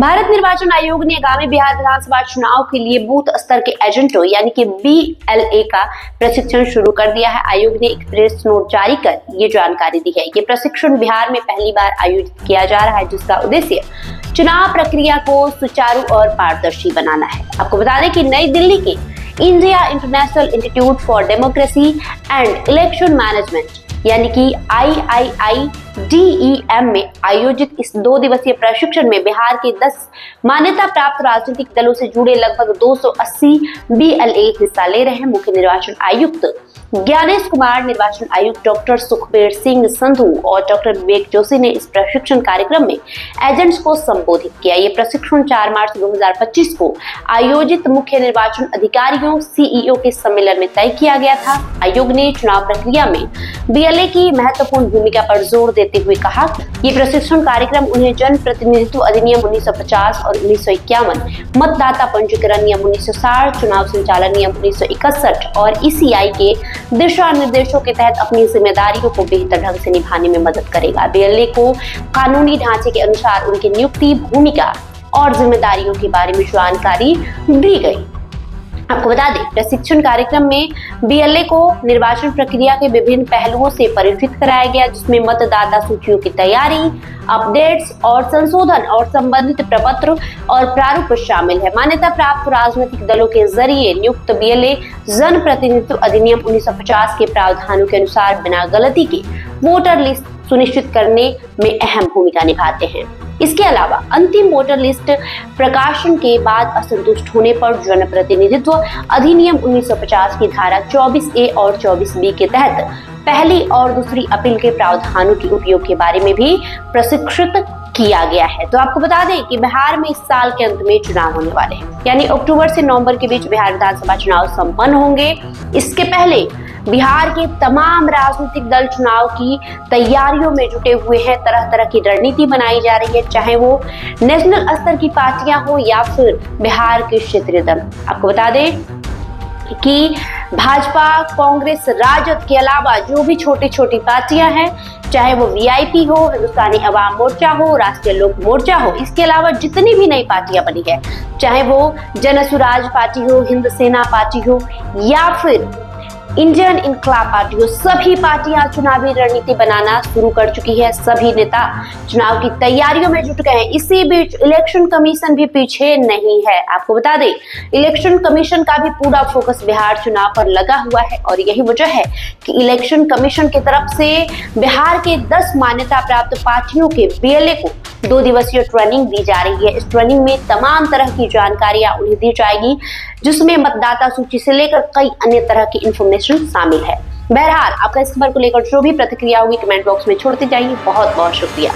भारत निर्वाचन आयोग ने आगामी बिहार विधानसभा चुनाव के लिए बूथ स्तर के एजेंटों यानी कि BLA का प्रशिक्षण शुरू कर दिया है। आयोग ने एक प्रेस नोट जारी कर ये जानकारी दी है। ये प्रशिक्षण बिहार में पहली बार आयोजित किया जा रहा है, जिसका उद्देश्य चुनाव प्रक्रिया को सुचारू और पारदर्शी बनाना है। आपको बता दें कि नई दिल्ली के India international institute for democracy and election management यानी कि IIIDEM में आयोजित इस 2 दिवसीय प्रशिक्षण में बिहार के 10 मान्यता प्राप्त राजनीतिक दलों से जुड़े लगभग 280 BLA हिस्सा ले रहे हैं। मुख्य निर्वाचन आयुक्त ज्ञानेश कुमार, निर्वाचन आयुक्त डॉक्टर सुखबीर सिंह संधू और डॉक्टर विवेक जोशी ने इस प्रशिक्षण कार्यक्रम में एजेंट्स को संबोधित किया। ये प्रशिक्षण 4 मार्च 2025 को आयोजित मुख्य निर्वाचन अधिकारियों CEO के सम्मेलन में तय किया गया था। आयोग ने चुनाव प्रक्रिया में BLA की महत्वपूर्ण भूमिका पर जोर देते हुए कहा, ये प्रशिक्षण कार्यक्रम उन्हें जन प्रतिनिधित्व अधिनियम 1950 और 1951, मतदाता पंजीकरण नियम 1960, चुनाव संचालन नियम 1961 और ECI के दिशा निर्देशों के तहत अपनी जिम्मेदारियों को बेहतर ढंग से निभाने में मदद करेगा। BLA को कानूनी ढांचे के अनुसार उनकी नियुक्ति, भूमिका और जिम्मेदारियों के बारे में जानकारी दी गई। आपको बता दें, प्रशिक्षण कार्यक्रम में BLA को निर्वाचन प्रक्रिया के विभिन्न पहलुओं से परिचित कराया गया, जिसमें मतदाता सूचियों की तैयारी, अपडेट्स और संशोधन और संबंधित प्रपत्र और प्रारूप शामिल है। मान्यता प्राप्त राजनीतिक दलों के जरिए नियुक्त BLA जन प्रतिनिधित्व अधिनियम 1950 के प्रावधानों के अनुसार बिना गलती के वोटर लिस्ट सुनिश्चित करने में अहम भूमिका निभाते हैं। इसके अलावा अंतिम वोटर लिस्ट प्रकाशन के बाद असंतुष्ट होने पर जनप्रतिनिधित्व अधिनियम 1950 की धारा 24A और 24B के तहत पहली और दूसरी अपील के प्रावधानों के उपयोग के बारे में भी प्रशिक्षित किया गया है। तो आपको बता दें कि बिहार में इस साल के अंत में चुनाव होने वाले हैं, यानी अक्टूबर से नवंबर के बीच बिहार विधानसभा चुनाव संपन्न होंगे। इसके पहले बिहार के तमाम राजनीतिक दल चुनाव की तैयारियों में जुटे हुए हैं। तरह तरह की रणनीति बनाई जा रही है, चाहे वो नेशनल स्तर की पार्टियां हो या फिर बिहार के क्षेत्रीय दल। आपको बता दें कि भाजपा, कांग्रेस, राजद के अलावा जो भी छोटी छोटी पार्टियां हैं, चाहे वो VIP हो, हिंदुस्तानी अवाम मोर्चा हो, राष्ट्रीय लोक मोर्चा हो, इसके अलावा जितनी भी नई पार्टियां बनी है, चाहे वो जन स्वराज पार्टी हो, हिंद सेना पार्टी हो या फिर इंडियन इनकलाब पार्टी हो, सभी पार्टियां चुनावी रणनीति बनाना शुरू कर चुकी है। सभी नेता चुनाव की तैयारियों में जुट गए हैं। इसी बीच इलेक्शन कमीशन भी पीछे नहीं है। आपको बता दें, इलेक्शन कमीशन का भी पूरा फोकस बिहार चुनाव पर लगा हुआ है और यही वजह है कि इलेक्शन कमीशन की तरफ से बिहार के 10 मान्यता प्राप्त पार्टियों के BLA को 2 दिवसीय ट्रेनिंग दी जा रही है। इस ट्रेनिंग में तमाम तरह की जानकारियां उन्हें दी जाएगी, जिसमें मतदाता सूची से लेकर कई अन्य तरह की इंफॉर्मेशन शामिल है। बहरहाल, आपका इस खबर को लेकर जो भी प्रतिक्रिया होगी कमेंट बॉक्स में छोड़ते जाइए। बहुत बहुत शुक्रिया।